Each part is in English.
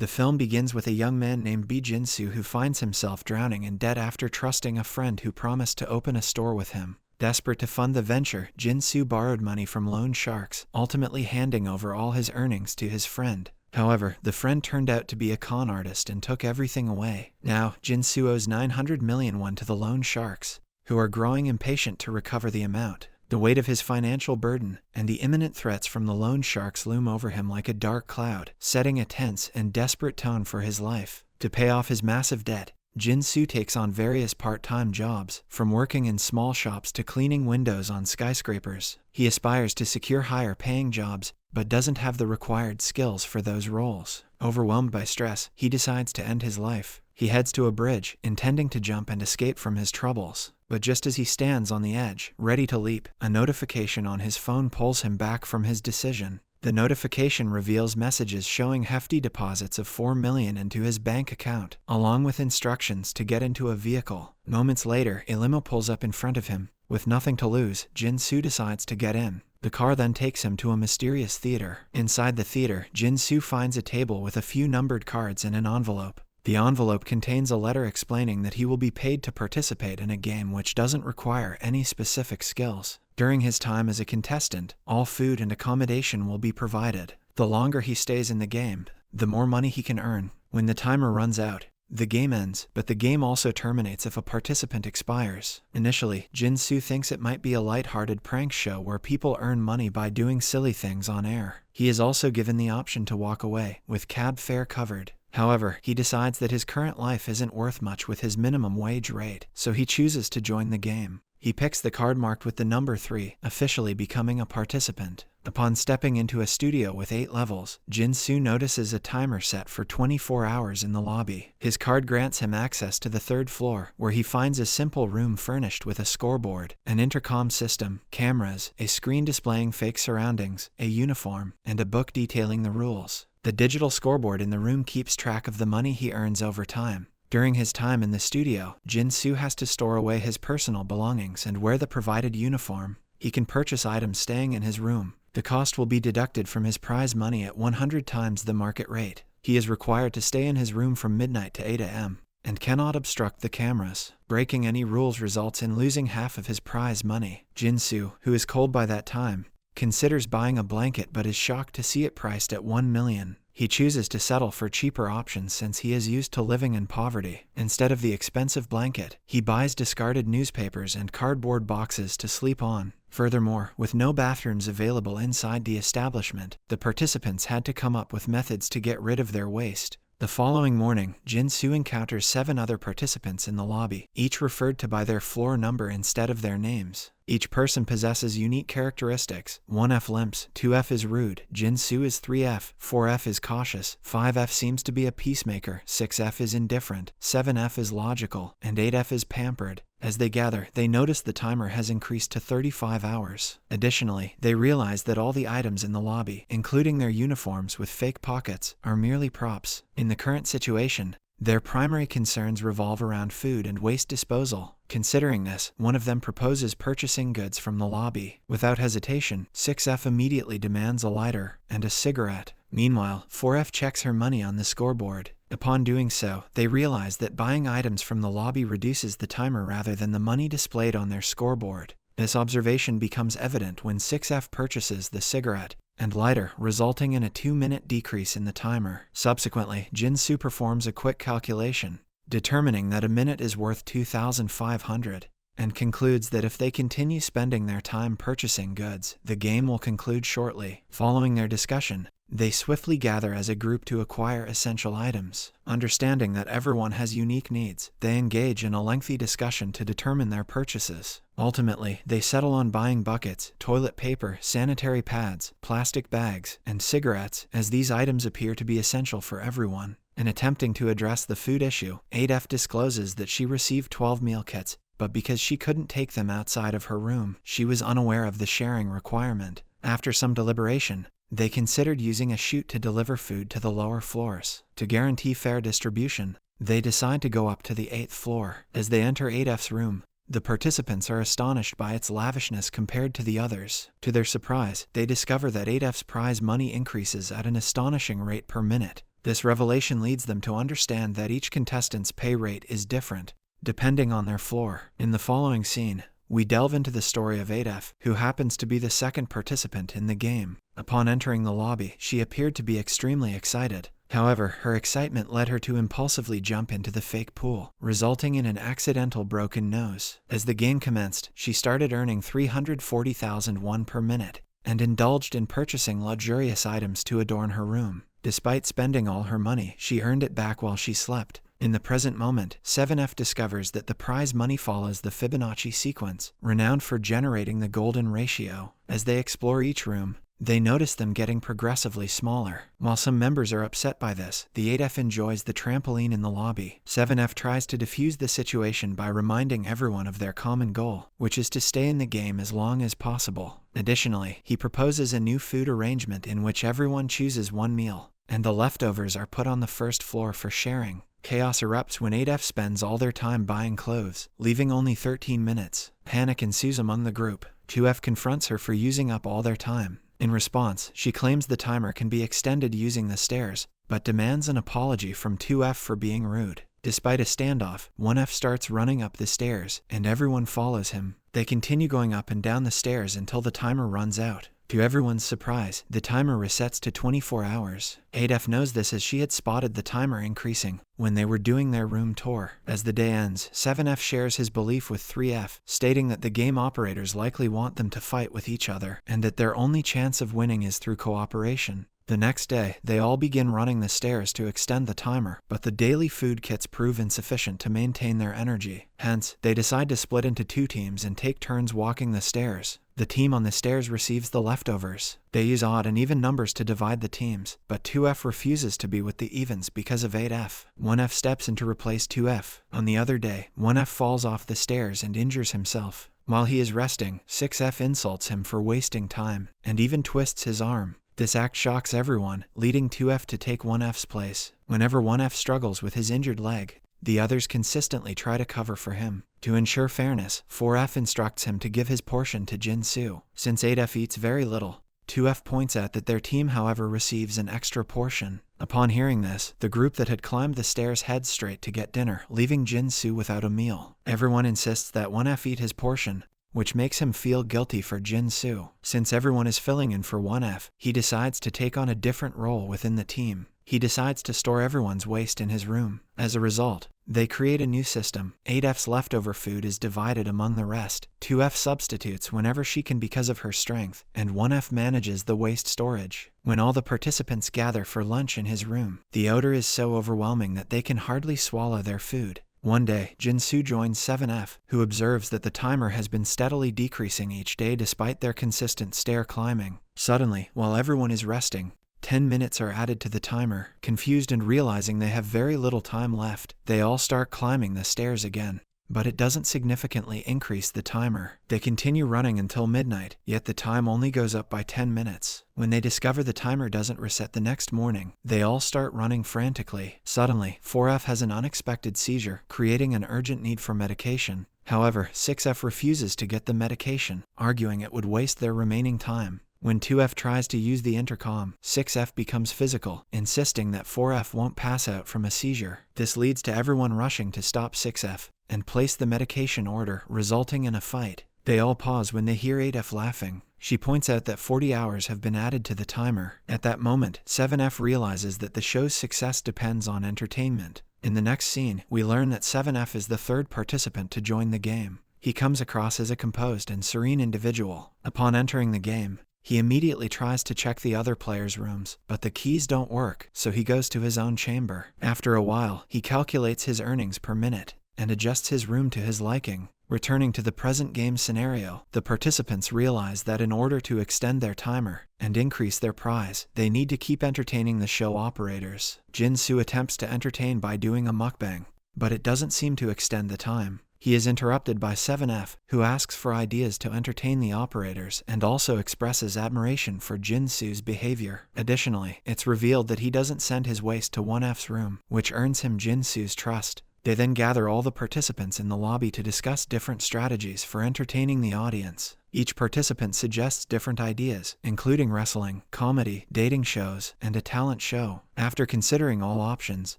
The film begins with a young man named Bi Jin-soo who finds himself drowning in debt after trusting a friend who promised to open a store with him. Desperate to fund the venture, Jin-soo borrowed money from loan sharks, ultimately handing over all his earnings to his friend. However, the friend turned out to be a con artist and took everything away. Now, Jin-soo owes 900 million won to the loan sharks, who are growing impatient to recover the amount. The weight of his financial burden and the imminent threats from the loan sharks loom over him like a dark cloud, setting a tense and desperate tone for his life. To pay off his massive debt, Jin-soo takes on various part-time jobs, from working in small shops to cleaning windows on skyscrapers. He aspires to secure higher-paying jobs, but doesn't have the required skills for those roles. Overwhelmed by stress, he decides to end his life. He heads to a bridge, intending to jump and escape from his troubles. But just as he stands on the edge, ready to leap, a notification on his phone pulls him back from his decision. The notification reveals messages showing hefty deposits of 4 million into his bank account, along with instructions to get into a vehicle. Moments later, a limo pulls up in front of him. With nothing to lose, Jin-soo decides to get in. The car then takes him to a mysterious theater. Inside the theater, Jin-soo finds a table with a few numbered cards and an envelope. The envelope contains a letter explaining that he will be paid to participate in a game which doesn't require any specific skills. During his time as a contestant, all food and accommodation will be provided. The longer he stays in the game, the more money he can earn. When the timer runs out, the game ends, but the game also terminates if a participant expires. Initially, Jin-soo thinks it might be a light-hearted prank show where people earn money by doing silly things on air. He is also given the option to walk away, with cab fare covered. However, he decides that his current life isn't worth much with his minimum wage rate, so he chooses to join the game. He picks the card marked with the number 3, officially becoming a participant. Upon stepping into a studio with 8 levels, Jin-soo notices a timer set for 24 hours in the lobby. His card grants him access to the 3rd floor, where he finds a simple room furnished with a scoreboard, an intercom system, cameras, a screen displaying fake surroundings, a uniform, and a book detailing the rules. The digital scoreboard in the room keeps track of the money he earns over time. During his time in the studio, Jin-soo has to store away his personal belongings and wear the provided uniform. He can purchase items staying in his room. The cost will be deducted from his prize money at 100 times the market rate. He is required to stay in his room from midnight to 8 a.m. and cannot obstruct the cameras. Breaking any rules results in losing half of his prize money. Jin-soo, who is cold by that time, considers buying a blanket but is shocked to see it priced at 1 million. He chooses to settle for cheaper options since he is used to living in poverty. Instead of the expensive blanket, he buys discarded newspapers and cardboard boxes to sleep on. Furthermore, with no bathrooms available inside the establishment, the participants had to come up with methods to get rid of their waste. The following morning, Jin-soo encounters 7 other participants in the lobby, each referred to by their floor number instead of their names. Each person possesses unique characteristics. 1F limps, 2F is rude, Jin-soo is 3F, 4F is cautious, 5F seems to be a peacemaker, 6F is indifferent, 7F is logical, and 8F is pampered. As they gather, they notice the timer has increased to 35 hours. Additionally, they realize that all the items in the lobby, including their uniforms with fake pockets, are merely props. In the current situation, their primary concerns revolve around food and waste disposal. Considering this, one of them proposes purchasing goods from the lobby. Without hesitation, 6F immediately demands a lighter and a cigarette. Meanwhile, 4F checks her money on the scoreboard. Upon doing so, they realize that buying items from the lobby reduces the timer rather than the money displayed on their scoreboard. This observation becomes evident when 6F purchases the cigarette and lighter, resulting in a 2-minute decrease in the timer. Subsequently, Jin-soo performs a quick calculation, determining that a minute is worth 2,500, and concludes that if they continue spending their time purchasing goods, the game will conclude shortly. Following their discussion, they swiftly gather as a group to acquire essential items. Understanding that everyone has unique needs, they engage in a lengthy discussion to determine their purchases. Ultimately, they settle on buying buckets, toilet paper, sanitary pads, plastic bags, and cigarettes, as these items appear to be essential for everyone. In attempting to address the food issue, 8F discloses that she received 12 meal kits, but because she couldn't take them outside of her room, she was unaware of the sharing requirement. After some deliberation, they considered using a chute to deliver food to the lower floors. To guarantee fair distribution, they decide to go up to the 8th floor. As they enter 8F's room, the participants are astonished by its lavishness compared to the others. To their surprise, they discover that 8F's prize money increases at an astonishing rate per minute. This revelation leads them to understand that each contestant's pay rate is different, depending on their floor. In the following scene, we delve into the story of 8F, who happens to be the second participant in the game. Upon entering the lobby, she appeared to be extremely excited. However, her excitement led her to impulsively jump into the fake pool, resulting in an accidental broken nose. As the game commenced, she started earning 340,000 won per minute, and indulged in purchasing luxurious items to adorn her room. Despite spending all her money, she earned it back while she slept. In the present moment, 7F discovers that the prize money follows the Fibonacci sequence, renowned for generating the golden ratio. As they explore each room, they notice them getting progressively smaller. While some members are upset by this, the 8F enjoys the trampoline in the lobby. 7F tries to defuse the situation by reminding everyone of their common goal, which is to stay in the game as long as possible. Additionally, he proposes a new food arrangement in which everyone chooses one meal, and the leftovers are put on the first floor for sharing. Chaos erupts when 8F spends all their time buying clothes, leaving only 13 minutes. Panic ensues among the group. 2F confronts her for using up all their time. In response, she claims the timer can be extended using the stairs, but demands an apology from 2F for being rude. Despite a standoff, 1F starts running up the stairs, and everyone follows him. They continue going up and down the stairs until the timer runs out. To everyone's surprise, the timer resets to 24 hours. 8F knows this as she had spotted the timer increasing when they were doing their room tour. As the day ends, 7F shares his belief with 3F, stating that the game operators likely want them to fight with each other, and that their only chance of winning is through cooperation. The next day, they all begin running the stairs to extend the timer, but the daily food kits prove insufficient to maintain their energy. Hence, they decide to split into 2 teams and take turns walking the stairs. The team on the stairs receives the leftovers. They use odd and even numbers to divide the teams, but 2F refuses to be with the evens because of 8F. 1F steps in to replace 2F. On the other day, 1F falls off the stairs and injures himself. While he is resting, 6F insults him for wasting time, and even twists his arm. This act shocks everyone, leading 2F to take 1F's place. Whenever 1F struggles with his injured leg, the others consistently try to cover for him. To ensure fairness, 4F instructs him to give his portion to Jin-Soo. Since 8F eats very little, 2F points out that their team, however, receives an extra portion. Upon hearing this, the group that had climbed the stairs heads straight to get dinner, leaving Jin-Soo without a meal. Everyone insists that 1F eat his portion, which makes him feel guilty for Jin-Soo. Since everyone is filling in for 1F, he decides to take on a different role within the team. He decides to store everyone's waste in his room. As a result, they create a new system. 8F's leftover food is divided among the rest. 2F substitutes whenever she can because of her strength, and 1F manages the waste storage. When all the participants gather for lunch in his room, the odor is so overwhelming that they can hardly swallow their food. One day, Jin-Soo joins 7F, who observes that the timer has been steadily decreasing each day despite their consistent stair climbing. Suddenly, while everyone is resting, 10 minutes are added to the timer. Confused and realizing they have very little time left, they all start climbing the stairs again. But it doesn't significantly increase the timer. They continue running until midnight, yet the time only goes up by 10 minutes. When they discover the timer doesn't reset the next morning, they all start running frantically. Suddenly, 4F has an unexpected seizure, creating an urgent need for medication. However, 6F refuses to get the medication, arguing it would waste their remaining time. When 2F tries to use the intercom, 6F becomes physical, insisting that 4F won't pass out from a seizure. This leads to everyone rushing to stop 6F and place the medication order, resulting in a fight. They all pause when they hear 8F laughing. She points out that 40 hours have been added to the timer. At that moment, 7F realizes that the show's success depends on entertainment. In the next scene, we learn that 7F is the third participant to join the game. He comes across as a composed and serene individual. Upon entering the game, he immediately tries to check the other players' rooms, but the keys don't work, so he goes to his own chamber. After a while, he calculates his earnings per minute and adjusts his room to his liking. Returning to the present game scenario, the participants realize that in order to extend their timer and increase their prize, they need to keep entertaining the show operators. Jin-Soo attempts to entertain by doing a mukbang, but it doesn't seem to extend the time. He is interrupted by 7F, who asks for ideas to entertain the operators and also expresses admiration for Jin-Soo's behavior. Additionally, it's revealed that he doesn't send his waste to 1F's room, which earns him Jin-Soo's trust. They then gather all the participants in the lobby to discuss different strategies for entertaining the audience. Each participant suggests different ideas, including wrestling, comedy, dating shows, and a talent show. After considering all options,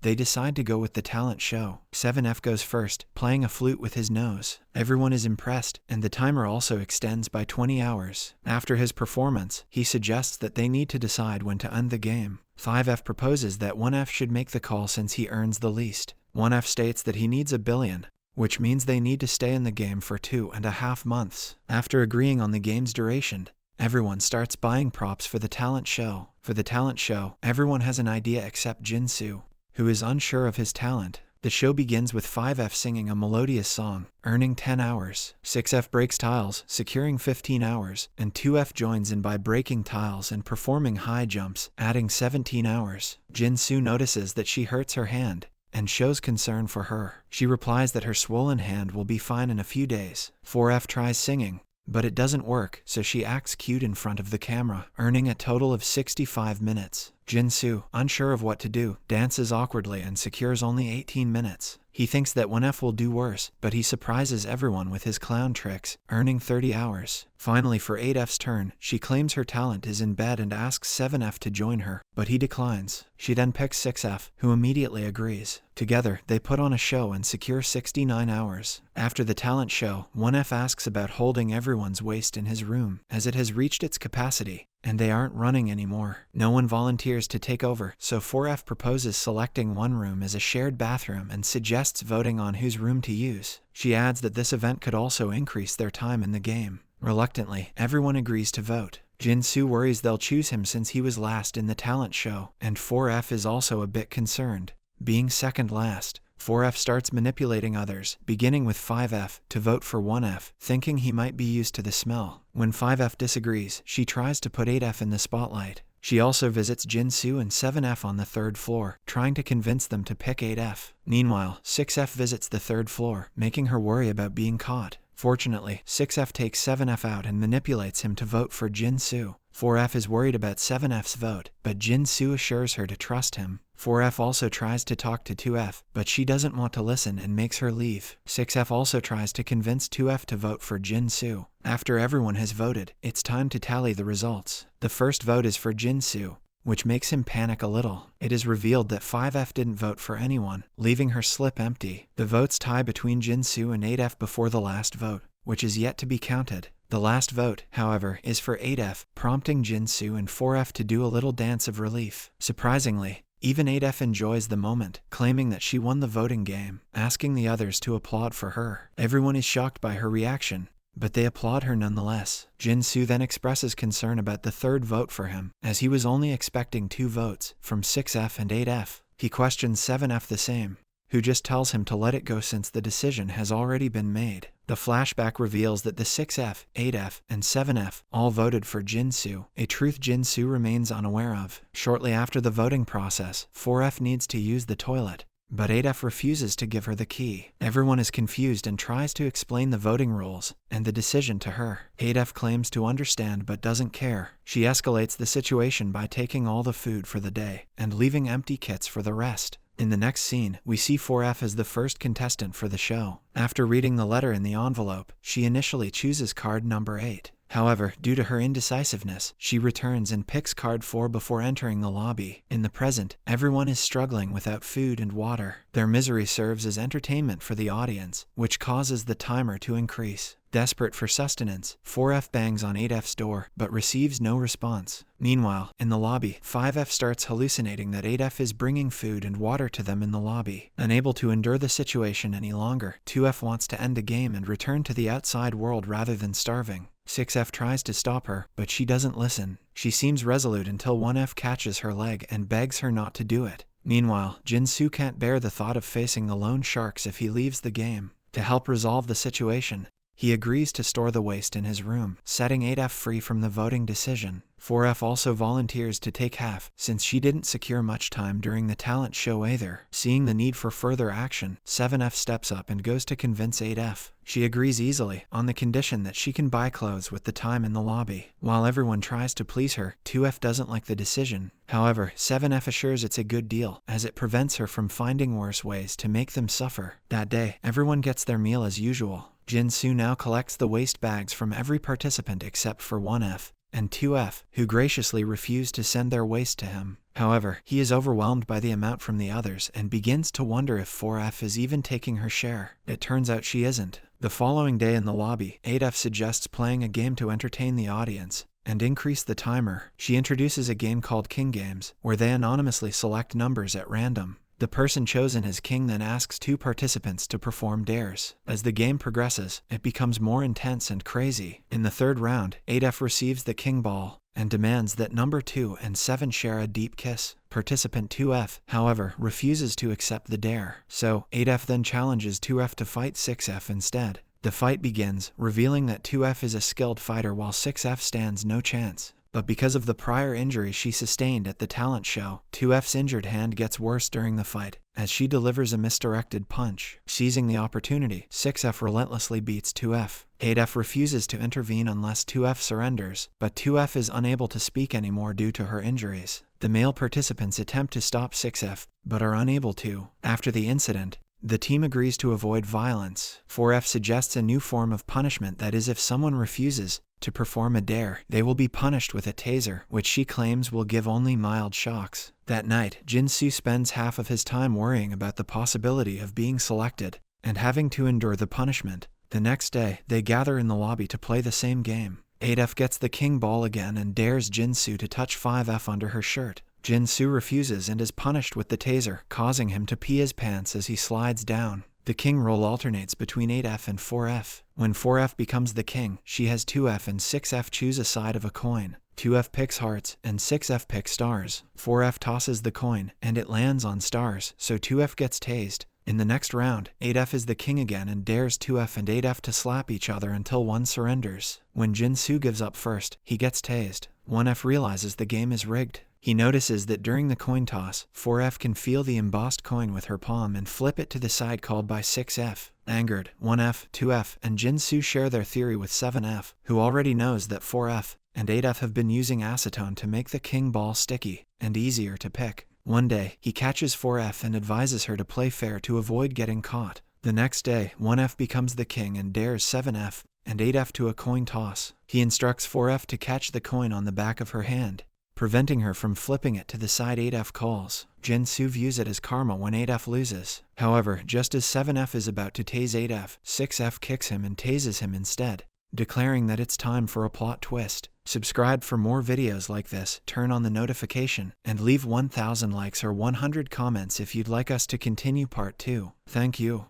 they decide to go with the talent show. 7F goes first, playing a flute with his nose. Everyone is impressed, and the timer also extends by 20 hours. After his performance, he suggests that they need to decide when to end the game. 5F proposes that 1F should make the call since he earns the least. 1F states that he needs $1 billion, which means they need to stay in the game for 2.5 months. After agreeing on the game's duration, everyone starts buying props for the talent show. For the talent show, everyone has an idea except Jin-Soo, who is unsure of his talent. The show begins with 5F singing a melodious song, earning 10 hours. 6F breaks tiles, securing 15 hours, and 2F joins in by breaking tiles and performing high jumps, adding 17 hours. Jin-Soo notices that she hurts her hand and shows concern for her. She replies that her swollen hand will be fine in a few days. 4F tries singing, but it doesn't work, so she acts cute in front of the camera, earning a total of 65 minutes. Jin-Soo, unsure of what to do, dances awkwardly and secures only 18 minutes. He thinks that 1F will do worse, but he surprises everyone with his clown tricks, earning 30 hours. Finally, for 8F's turn, she claims her talent is in bed and asks 7F to join her, but he declines. She then picks 6F, who immediately agrees. Together, they put on a show and secure 69 hours. After the talent show, 1F asks about holding everyone's waste in his room, as it has reached its capacity, and they aren't running anymore. No one volunteers to take over, so 4F proposes selecting one room as a shared bathroom and suggests voting on whose room to use. She adds that this event could also increase their time in the game. Reluctantly, everyone agrees to vote. Jin-Soo worries they'll choose him since he was last in the talent show, and 4F is also a bit concerned. Being second last, 4F starts manipulating others, beginning with 5F, to vote for 1F, thinking he might be used to the smell. When 5F disagrees, she tries to put 8F in the spotlight. She also visits Jin-Soo and 7F on the 3rd floor, trying to convince them to pick 8F. Meanwhile, 6F visits the 3rd floor, making her worry about being caught. Fortunately, 6F takes 7F out and manipulates him to vote for Jin-Soo. 4F is worried about 7F's vote, but Jin-Soo assures her to trust him. 4F also tries to talk to 2F, but she doesn't want to listen and makes her leave. 6F also tries to convince 2F to vote for Jin-Soo. After everyone has voted, it's time to tally the results. The first vote is for Jin-Soo, which makes him panic a little. It is revealed that 5F didn't vote for anyone, leaving her slip empty. The votes tie between Jin-Soo and 8F before the last vote, which is yet to be counted. The last vote, however, is for 8F, prompting Jin-Soo and 4F to do a little dance of relief. Surprisingly, even 8F enjoys the moment, claiming that she won the voting game, asking the others to applaud for her. Everyone is shocked by her reaction, but they applaud her nonetheless. Jin-Soo then expresses concern about the 3rd vote for him, as he was only expecting 2 votes, from 6F and 8F. He questions 7F the same, who just tells him to let it go since the decision has already been made. The flashback reveals that the 6F, 8F, and 7F all voted for Jin-Soo, a truth Jin-Soo remains unaware of. Shortly after the voting process, 4F needs to use the toilet, but 8F refuses to give her the key. Everyone is confused and tries to explain the voting rules and the decision to her. 8F claims to understand but doesn't care. She escalates the situation by taking all the food for the day and leaving empty kits for the rest. In the next scene, we see 4F as the first contestant for the show. After reading the letter in the envelope, she initially chooses card number 8. However, due to her indecisiveness, she returns and picks card 4 before entering the lobby. In the present, everyone is struggling without food and water. Their misery serves as entertainment for the audience, which causes the timer to increase. Desperate for sustenance, 4F bangs on 8F's door, but receives no response. Meanwhile, in the lobby, 5F starts hallucinating that 8F is bringing food and water to them in the lobby. Unable to endure the situation any longer, 2F wants to end the game and return to the outside world rather than starving. 6F tries to stop her, but she doesn't listen. She seems resolute until 1F catches her leg and begs her not to do it. Meanwhile, Jin-Soo can't bear the thought of facing the loan sharks if he leaves the game. To help resolve the situation, he agrees to store the waste in his room, setting 8F free from the voting decision. 4F also volunteers to take half, since she didn't secure much time during the talent show either. Seeing the need for further action, 7F steps up and goes to convince 8F. She agrees easily, on the condition that she can buy clothes with the time in the lobby. While everyone tries to please her, 2F doesn't like the decision. However, 7F assures it's a good deal, as it prevents her from finding worse ways to make them suffer. That day, everyone gets their meal as usual. Jin-Soo now collects the waste bags from every participant except for 1F and 2F, who graciously refuse to send their waste to him. However, he is overwhelmed by the amount from the others and begins to wonder if 4F is even taking her share. It turns out she isn't. The following day in the lobby, 8F suggests playing a game to entertain the audience and increase the timer. She introduces a game called King Games, where they anonymously select numbers at random. The person chosen as king then asks 2 participants to perform dares. As the game progresses, it becomes more intense and crazy. In the 3rd round, 8F receives the king ball and demands that number 2 and 7 share a deep kiss. Participant 2F, however, refuses to accept the dare, so 8F then challenges 2F to fight 6F instead. The fight begins, revealing that 2F is a skilled fighter while 6F stands no chance. But because of the prior injury she sustained at the talent show, 2F's injured hand gets worse during the fight, as she delivers a misdirected punch. Seizing the opportunity, 6F relentlessly beats 2F. 8F refuses to intervene unless 2F surrenders, but 2F is unable to speak anymore due to her injuries. The male participants attempt to stop 6F, but are unable to. After the incident, the team agrees to avoid violence. 4F suggests a new form of punishment, that is, if someone refuses to perform a dare, they will be punished with a taser, which she claims will give only mild shocks. That night, Jin-Soo spends half of his time worrying about the possibility of being selected and having to endure the punishment. The next day, they gather in the lobby to play the same game. 8F gets the king ball again and dares Jin-Soo to touch 5F under her shirt. Jin-Soo refuses and is punished with the taser, causing him to pee his pants as he slides down. The king roll alternates between 8F and 4F. When 4F becomes the king, she has 2F and 6F choose a side of a coin. 2F picks hearts, and 6F picks stars. 4F tosses the coin, and it lands on stars, so 2F gets tased. In the next round, 8F is the king again and dares 2F and 8F to slap each other until one surrenders. When Jin-Soo gives up first, he gets tased. 1F realizes the game is rigged. He notices that during the coin toss, 4F can feel the embossed coin with her palm and flip it to the side called by 6F. Angered, 1F, 2F, and Jin-Soo share their theory with 7F, who already knows that 4F and 8F have been using acetone to make the king ball sticky and easier to pick. One day, he catches 4F and advises her to play fair to avoid getting caught. The next day, 1F becomes the king and dares 7F and 8F to a coin toss. He instructs 4F to catch the coin on the back of her hand, preventing her from flipping it to the side 8F calls. Jin-Soo views it as karma when 8F loses. However, just as 7F is about to tase 8F, 6F kicks him and tases him instead, declaring that it's time for a plot twist. Subscribe for more videos like this, turn on the notification, and leave 1,000 likes or 100 comments if you'd like us to continue part 2. Thank you.